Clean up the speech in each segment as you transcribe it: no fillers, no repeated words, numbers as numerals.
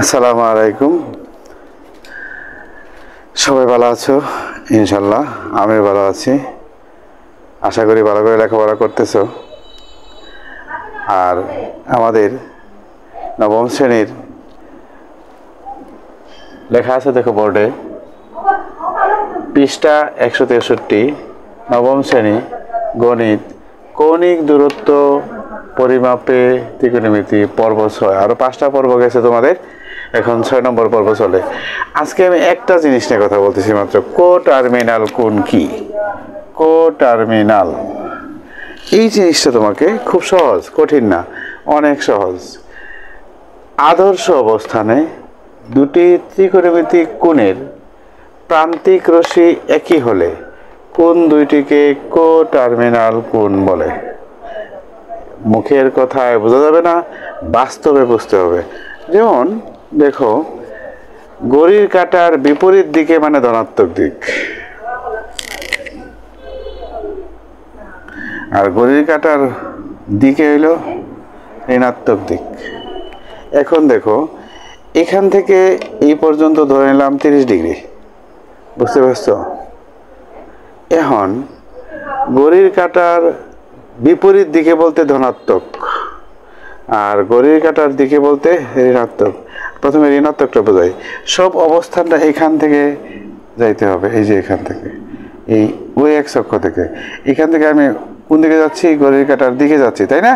আসসালামু আলাইকুম। সবাই ভালো আছো? ইনশাল্লাহ আমি ভালো আছি। আশা করি ভালো করে লেখাপড়া করতেছো। আর আমাদের নবম শ্রেণীর লেখা আছে, দেখো বোর্ডে, পৃষ্ঠা 163, নবম শ্রেণী গণিত, কৌণিক দূরত্ব পরিমাপে ত্রিকোণমিতি, পর্ব 6। আরও 5টা পর্ব গেছে তোমাদের, এখন 6 নম্বর পর্ব চলে। আজকে আমি একটা জিনিস নিয়ে কথা বলতেছি মাত্র, কোটার্মিনাল কোণ কি? কোটার্মিনাল এই জিনিসটা তোমাকে খুব সহজ, কঠিন না, অনেক সহজ। আদর্শ অবস্থানে দুটি ত্রিকোণমিতিক কোণের প্রান্তিক রশ্মি একই হলে কোণ দুইটিকে কোটার্মিনাল কোণ বলে। মুখের কথায় বোঝা যাবে না, বাস্তবে বুঝতে হবে। যেমন দেখো, ঘড়ির কাঁটার বিপরীত দিকে মানে ধনাত্মক দিক, আর ঘড়ির কাঁটার দিকে হইল ঋণাত্মক দিক। এখন দেখো, এখান থেকে এই পর্যন্ত ধরে নিলাম 30 ডিগ্রি, বুঝতে পারছো? এখন ঘড়ির কাঁটার বিপরীত দিকে বলতে ধনাত্মক, আর ঘড়ির কাঁটার দিকে বলতে ঋণাত্মক। প্রথমে ঋণাত্মকটা বোঝাই। সব অবস্থানটা এখান থেকে যাইতে হবে, এই যে এখান থেকে, এই ওই এক অক্ষ থেকে। এখান থেকে আমি কোন দিকে যাচ্ছি? ঘড়ির কাঁটার দিকে যাচ্ছি, তাই না?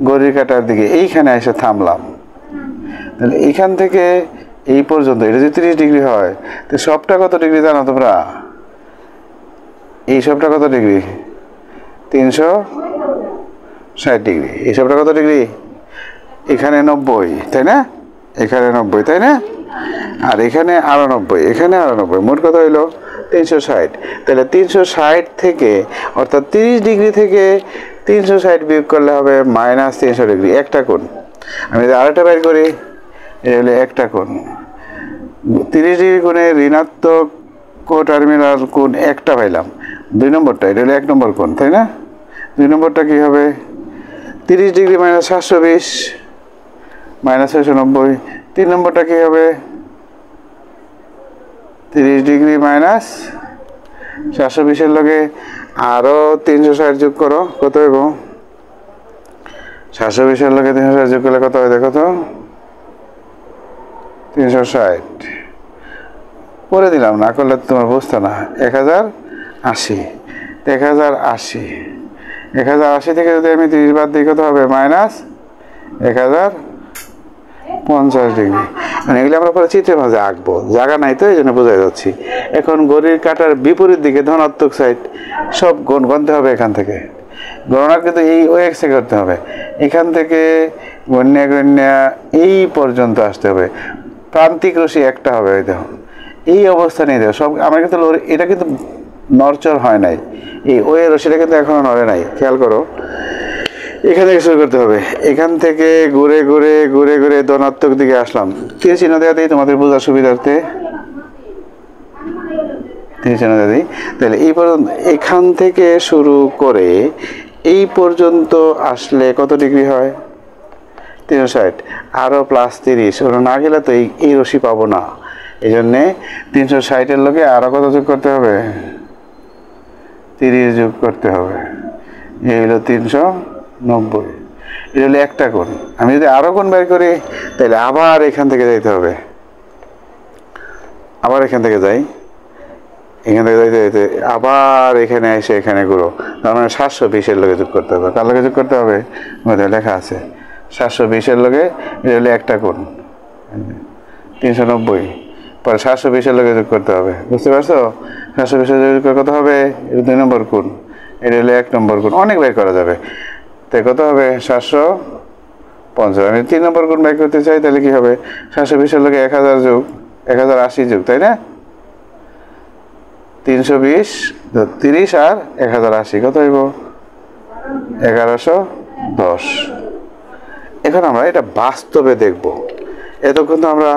ঘড়ির কাঁটার দিকে এইখানে এসে থামলাম। তাহলে এখান থেকে এই পর্যন্ত এটা যদি 30 ডিগ্রি হয়, তো সবটা কত ডিগ্রি জানো তোমরা? এই সবটা কত ডিগ্রি? 360 ডিগ্রি। এই সবটা কত ডিগ্রি? এখানে 90, তাই না? এখানে 90, তাই না? আর এখানে 98, এখানে 98, মোট কথা হইলো 360। তাহলে 360 থেকে, অর্থাৎ 30 ডিগ্রি থেকে 360 বিয়োগ করলে হবে -300 ডিগ্রি, একটা কোণ। আমি যদি আরেকটা বের করি, এটা হলো একটা কোণ। 30 ডিগ্রি কোণে ঋণাত্মক কোটার্মিনাল কোণ একটা পাইলাম। 2 নম্বরটা, এটা হলো 1 নম্বর কোণ, তাই না? 2 নম্বরটা কি হবে? 30 ডিগ্রি -720 -690। 3 নম্বরটা কি হবে? 30 ডিগ্রি -720 এর লগে আরো 360 যোগ করো, কত হইব? 720 এর লগে 360 যোগ করলে কত হয় দেখো তো? 360 করে দিলাম, না করলে তোমার বুঝতে না। 1080। 1080 থেকে যদি আমি 30 বাদ দিই, কত হবে? -1050 ডিগ্রি। মানে এগুলি আমরা পরে চিত্রের মাঝে আঁকবো, জায়গা নাই তো, এই জন্য বোঝাই যাচ্ছি। এখন ঘড়ির কাঁটার বিপরীত দিকে ধনাত্মক সাইড, সব গণতে হবে এখান থেকে। গণনা কিন্তু এই ওএক্সে করতে হবে। এখান থেকে গণ্যা এই পর্যন্ত আসতে হবে। প্রান্তিক রশ্মি একটা হবে, ওই দেখো এই অবস্থানে দেখো সব। আমার কিন্তু এটা কিন্তু নড়চড় হয় নাই, এই ওই রশ্মিটা কিন্তু এখনো নড়ে নাই, খেয়াল করো। এখান থেকে শুরু করতে হবে, এখান থেকে ঘুরে ঘুরে ঘুরে ঘুরে ধনাত্মক দিকে আসলাম। তীর চিহ্ন দেওয়া দিই তোমাদের বোঝার সুবিধার্থে, তীর চিহ্ন দেওয়া দিই। তাহলে এই পর্যন্ত, এখান থেকে শুরু করে এই পর্যন্ত আসলে কত ডিগ্রি হয়? 360, আরও +30। ওরা না গেলে তো এই রশ্মি পাবো না, এই জন্যে 360-এর লগে আরও কত যোগ করতে হবে? 30 যোগ করতে হবে। এই হলো 390। এটা হলো একটা কোণ। আমি যদি আরও কোণ বের করি, তাহলে আবার এখান থেকে যাইতে হবে, আবার এখান থেকে যাই, এখান থেকে যাইতে যাইতে আবার এখানে এসে এখানে ঘুরো। তার মানে 720-এর লগে যোগ করতে হবে। কার লগে যোগ করতে হবে? লেখা আছে 720-এর লগে। এটা হলো একটা কোণ, 390। পরে 720-এর লগে যোগ করতে হবে, বুঝতে পারছো? 720-এর যোগ করে কত হবে? এটা 2 নম্বর কোণ, এটা হলো 1 নম্বর কোণ। অনেক বের করা যাবে। তাই কত হবে? 750। আমি 3 নম্বর কোণ বের করতে চাই, তাহলে কি হবে? 720-এর লগে 1000 যোগ 1080 যোগ, তাই না? 320, 30 আর 1080 কত হইব? 1110। এখন আমরা এটা বাস্তবে দেখব, এতক্ষণ তো আমরা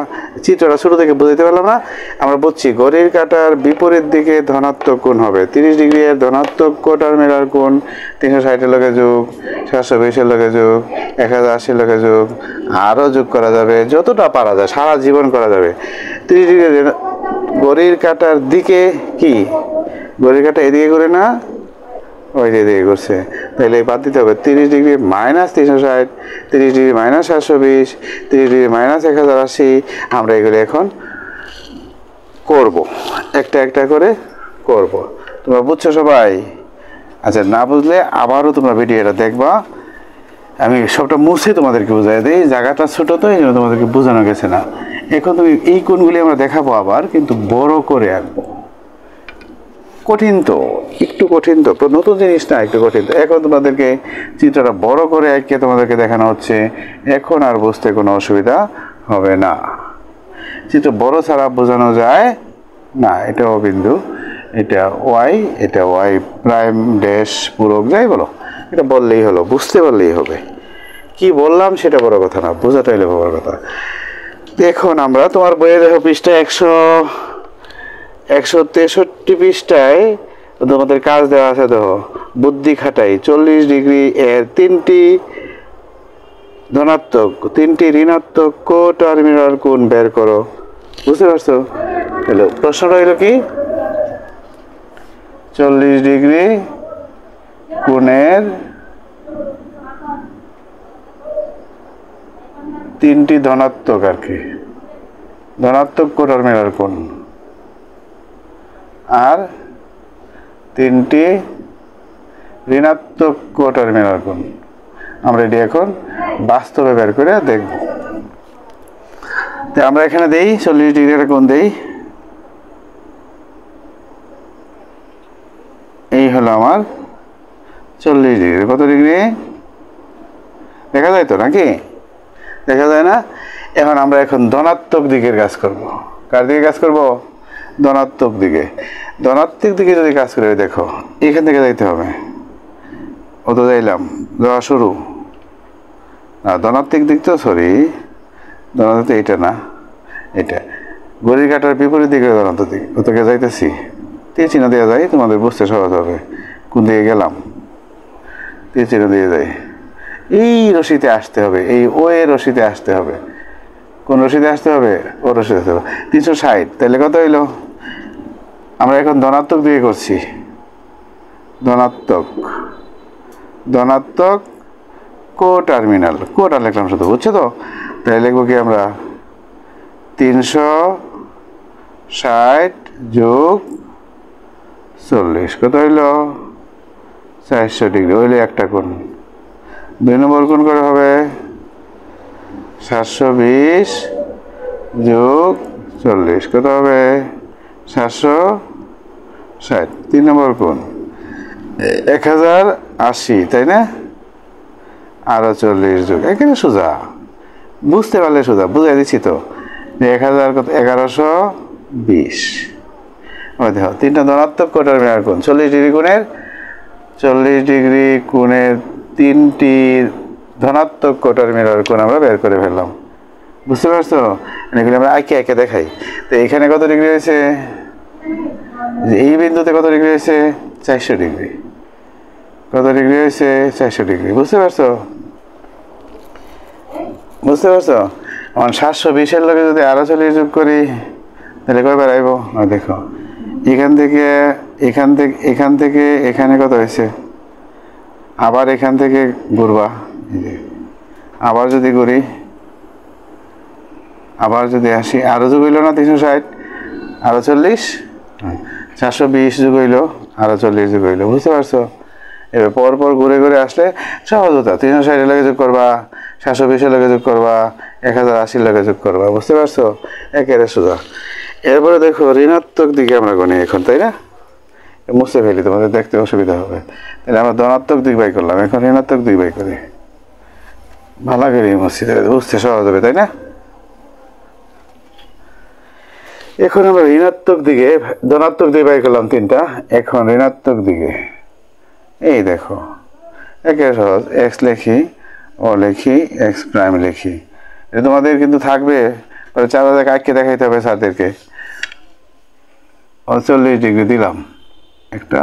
চিত্রটা ছোট থেকে বুঝতে পারলাম না। আমরা বুঝছি ঘড়ির কাঁটার বিপরীত দিকে ধনাত্মক কোণ হবে 30 ডিগ্রি এর ধনাত্মক কোটার্মিনাল কোণ 360 এর লগে যোগ 720 এর লগে যোগ 1080 এর লগে যোগ আরও যোগ করা যাবে, যতটা পারা যায় সারা জীবন করা যাবে। 30 ডিগ্রি ঘড়ির কাঁটার দিকে কি ঘড়ির কাঁটা এদিকে করে না ওই দিকে করছে, তাহলে বাদ দিতে হবে 30 degree minus 360, 30 degree minus 720, 30 degree minus 1080। আমরা এগুলো এখন করব, একটা একটা করে করব। তোমরা বুঝছো সবাই? আচ্ছা, না বুঝলে আবারও তোমরা ভিডিওটা দেখবা। আমি সবটা মুছে তোমাদেরকে বোঝাই দিই, জায়গাটা ছোটো তো এই জন্য তোমাদেরকে বোঝানো গেছে না। এখন তুমি এই কোণগুলি আমরা দেখাবো আবার, কিন্তু বড় করে আঁকবো। কঠিন তো, একটু কঠিন তো, নতুন জিনিস না, একটু কঠিন তো। এখন তোমাদেরকে চিত্রটা বড় করে এঁকে তোমাদেরকে দেখানো হচ্ছে, এখন আর বুঝতে কোনো অসুবিধা হবে না। চিত্র বড় ছাড়া বোঝানো যায় না। এটা ও বিন্দু, এটা ওয়াই, এটা ওয়াই প্রাইম ড্যাশ পূরক, যাই বলো, এটা বললেই হলো, বুঝতে পারলেই হবে। কি বললাম সেটা বড় কথা না, বোঝাটাই হলো বড় কথা। এখন আমরা তোমার বইয়ে দেখো পৃষ্ঠা 163 পৃষ্ঠায় তোমাদের কাজ দেওয়া আছে। দেখো, বুদ্ধি খাটাই 40 ডিগ্রি এর 3টি ধনাত্মক 3টি ঋণাত্মক কোটার্মিনাল কোণ বের করো। বুঝতে পারছো? তাহলে প্রশ্নটা হইল কি, 40 ডিগ্রি কোণের 3টি ধনাত্মক আর কি ধনাত্মক কোটার্মিনাল কোণ আর 3টি ঋণাত্মক কোটার্মিনাল কোণ। আমরা এটি এখন বাস্তবে বের করে দেখব। তো আমরা এখানে দেই 40 ডিগ্রির কোণ দেই, এই হলো আমার 40 ডিগ্রি। কত ডিগ্রি দেখা যায় তো নাকি? দেখা যায় না? এখন আমরা ধনাত্মক দিকের কাজ করব। কার দিকে কাজ করব? ধনাত্মক দিকে। ধনাত্মক দিকে যদি কাজ করে, দেখো এখান থেকে যাইতে হবে। ও তো যাইলাম, যাওয়া শুরু না, ধনাত্মক দিক তো, সরি ধনাত্মক এইটা না, এটা ঘড়ির কাঁটার বিপরীত দিকে ধনাত্মক দিক, ওটাকে যাইতেছি। তীর চিহ্ন দেওয়া যায়, তোমাদের বুঝতে সহজ হবে কোন দিকে গেলাম। তীর চিহ্ন দিয়ে যাই, এই রশিতে আসতে হবে, এই ও এ রশিতে আসতে হবে। কোন রশিতে আসতে হবে? ও রশিতে আসতে হবে। 360, তাহলে কত হইলো? আমরা এখন ধনাত্মক দিকে করছি, ধনাত্মক কোটার্মিনাল, কোটা লিখলাম শুধু, বুঝছো তো? তাহলে লিখবো কি আমরা 360 যোগ 40, কত হইলো? 400 ডিগ্রি। হইলে একটা কোণ। 2 নম্বর কোণ করে হবে 720 যোগ 40, কত হবে? 760। 3 নম্বর কোণ 1080, তাই না? আরো 40 যোগ, এখানে সোজা, বুঝতে পারলে সোজা, বুঝাই দিচ্ছি তো। 1000 কত? 1120। দেখো 3টা ধনাত্মক কোটার্মিনাল কোণ 40 ডিগ্রি কোণের 3টি ধনাত্মক কোটার্মিনাল কোণ আমরা বের করে ফেললাম। বুঝতে পারছো? এগুলো আমরা একে একে দেখাই। তো এখানে কত ডিগ্রি হয়েছে? এই বিন্দুতে কত ডিগ্রি হয়েছে? 400 ডিগ্রি। কত ডিগ্রি হয়েছে? 400 ডিগ্রি। বুঝতে পারছো? আমার 720 লগে যদি আরো 40 যোগ করি, তাহলে কয়বার আইব? দেখো, এখান থেকে এখানে কত হয়েছে? আবার এখান থেকে ঘুরবা, আবার যদি ঘুরি, আবার যদি আসি, আরো যোগ হইল না 360, আরো 40, 420 যোগ হইল, আরো 40 যোগ হইল। বুঝতে পারছো? এবার পর ঘুরে ঘুরে আসলে সহজ হতো। 360 লগে যোগ করবা, 720 লগে যোগ করবা, 1080 লগে যোগ করবা। বুঝতে পারছো? একেবারে সোজা। এরপরে দেখো ঋণাত্মক দিকে আমরা গণি এখন, তাই না? মুছে ফেলি, তোমাদের দেখতে অসুবিধা হবে। তাহলে আমরা ধনাত্মক দিক বাই করলাম, এখন ঋণাত্মক দিক বাই করি। ভালো করে মুছি, বুঝতে সহজ হবে, তাই না? এখন আমরা ধনাত্মক দিকে বাই করলাম 3টা, এখন ঋণাত্মক দিকে। এই দেখো, একেবারে সহজ। এক্স লিখি, ও লিখি, এক্স প্রাইম লিখি, তোমাদের কিন্তু থাকবে, 4 আঁকে দেখাইতে হবে স্যারদেরকে। 40 ডিগ্রি দিলাম একটা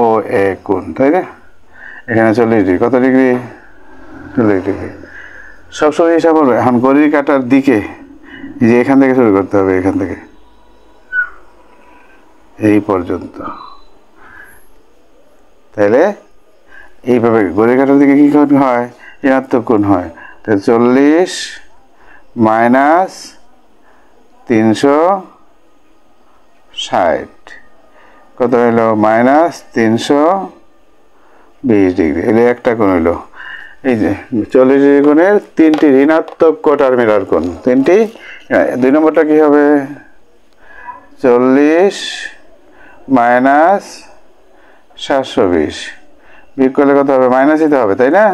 ও এ কোণ, তাই না? এখানে 40 ডিগ্রি, কত ডিগ্রি? 40 ডিগ্রি। সবসময় হিসাব হবে। এখন ঘড়ির কাঁটার দিকে এই যে এখান থেকে শুরু করতে হবে, এখান থেকে এই পর্যন্ত। তাহলে এইভাবে ঘড়ির কাঁটার দিকে কী কোণ হয়? ঋণাত্মক কোণ হয়। তো 40 মাইনাস 360 কত হইল? Minus 320 degree. এলে একটা কোণ হইল। এই যে 40 ডিগ্রি কোণের 3টি ঋণাত্মক কোটার মিলার কোণ, 3টি। 2 নম্বরটা কি হবে? 40 মাইনাস 720 বিয়োগ করলে কত হবে? মাইনাসই তো হবে, তাই না?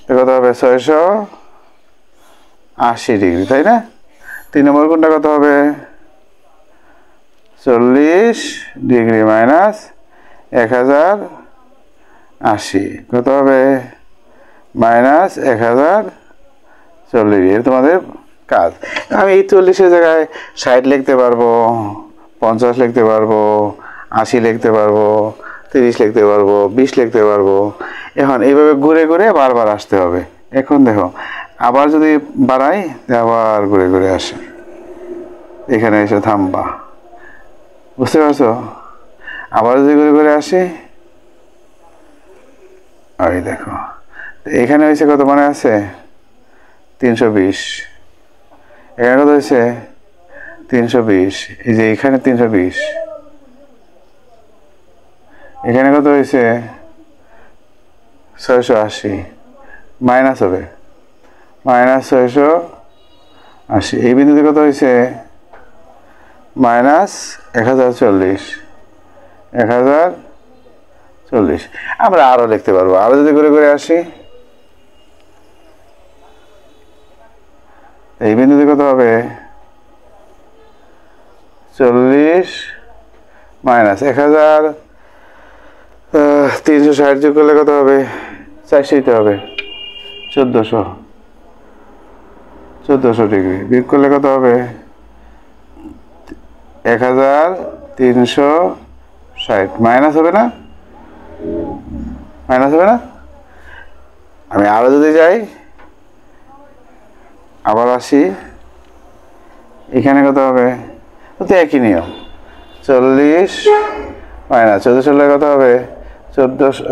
তো কত হবে? 680 ডিগ্রি, তাই না? 3 নম্বর কোণটা কত হবে? 40 ডিগ্রি মাইনাস 1080 কত হবে? মাইনাস 1040। এর তোমাদের কাজ। আমি এই 40-এর জায়গায় 60 লিখতে পারবো, 50 লিখতে পারবো, 80 লিখতে পারবো, 30 লিখতে পারবো, 20 লিখতে পারবো। এখন এইভাবে ঘুরে ঘুরে বারবার আসতে হবে। এখন দেখো, আবার যদি বাড়াই, আবার ঘুরে ঘুরে আসে, এখানে এসে থামবা। বুঝতে পারছো? আবার যদি ঘুরে ঘুরে আসি, ওই দেখো এখানে হয়েছে কত, মনে আছে? 320। এখানে কত হয়েছে? 320। এই যে এখানে 320। এখানে কত হয়েছে? 680। মাইনাস হবে, মাইনাস 680। এই বিন্দুতে কত হয়েছে? মাইনাস 1040। 1040। আমরা আরও লিখতে পারবো। আরও যদি ঘুরে ঘুরে আসি, এই বিন্দুতে কত হবে? 40 মাইনাস 1360 যোগ করলে কত হবে? 400 হবে, 1400 ডিগ্রি। বিয়োগ করলে কত হবে? 1360। মাইনাস হবে না? মাইনাস হবে না? আমি আরও যদি যাই, আবার আসি, এখানে কত হবে? তো একই নিয়ম। 40 মাইনাস 1400 কত হবে? 1400।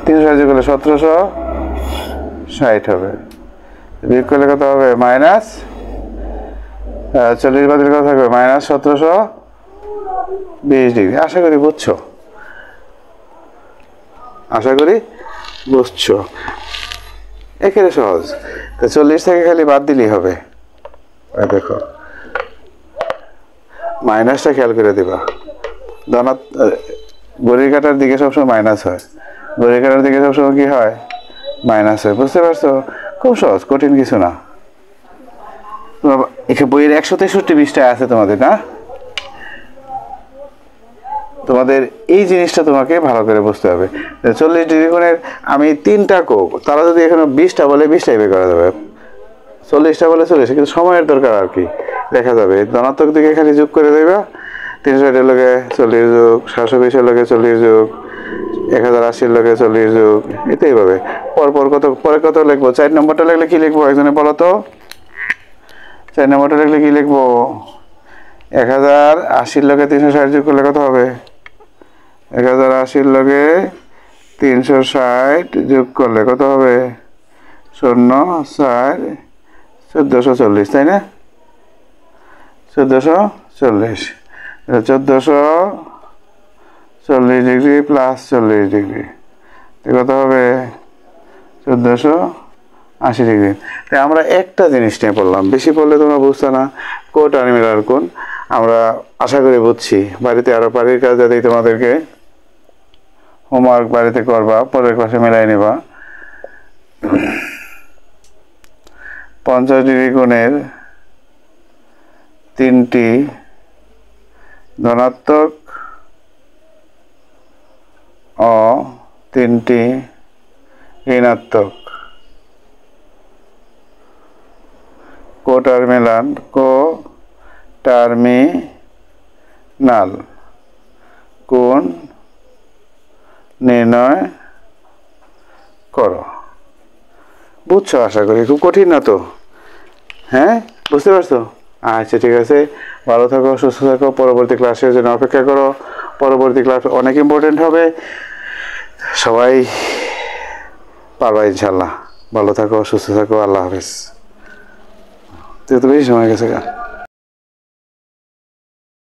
360 করলে 1760 হবে। বিয়োগ করলে কত হবে? মাইনাস 40 বাতিল কত থাকবে? Minus 1720 degree. আশা করি বুঝছো, আশা করি বুঝছো। একেবারে সহজ। তো 40 থেকে খালি বাদ দিলেই হবে। দেখো, মাইনাসটা খেয়াল করে দিবা। ঘড়ির কাঁটার দিকে সবসময় মাইনাস হয়, ঘড়ির কাঁটার দিকে সবসময় কি হয়? মাইনাস হয়। বুঝতে পারছো? খুব সহজ, কঠিন কিছু না। এখানে বইয়ের 163 পৃষ্ঠায় আছে তোমাদের, না? তোমাদের এই জিনিসটা তোমাকে ভালো করে বুঝতে হবে। 40 ডিগ্রি কোণের আমি 3টা কোণ, তারা যদি এখানে 20টা বলে 20টাই বের করা যাবে, 40টা বলে 40, কিন্তু সময়ের দরকার আর কি, দেখা যাবে। ধনাত্মক দিকে খালি যোগ করে দেবা। 360 লগে 40 যোগ, 720 লগে 40 যোগ, 1080 লগে 40 যোগ, এটাই পাবে। পরপর কত, পরে কত লিখবো? 4 নম্বরটা লিখলে কি লিখবো একজনে বলো তো? 4 নম্বরটা লিখলে কি লিখবো? 1080 লগে 360 যোগ করলে কত হবে? 1080 লগে 360 যোগ করলে কত হবে? 0 4 1440, তাই না? 1440। 1440 ডিগ্রি প্লাস 40 ডিগ্রি কত হবে? 1480 ডিগ্রি। তাই আমরা একটা জিনিস নিয়ে পড়লাম, বেশি পড়লে তোমরা বুঝছো না। কোট আর মিলার কোণ আমরা আশা করি বুঝছি। বাড়িতে আরও বাড়ির কাজ যাতে তোমাদেরকে হোমওয়ার্ক বাড়িতে করবা, পরের ক্লাসে মিলাই নেবা। 50 ডিগ্রি কোণের 3টি ধনাত্মক ও 3টি ঋণাত্মক কোটার্মিনাল কোণ নির্ণয় করো। বুঝছো আশা করি, খুব কঠিন না তো? হ্যাঁ, বুঝতে পারছো? আচ্ছা ঠিক আছে, ভালো থাকো, সুস্থ থাকো, পরবর্তী ক্লাসের জন্য অপেক্ষা করো। পরবর্তী ক্লাস অনেক ইম্পর্টেন্ট হবে, সবাই পারবা ইনশাল্লাহ। ভালো থাকো, সুস্থ থাকো, আল্লাহ হাফেজ। তুই তো বেশি সময় গেছে গা।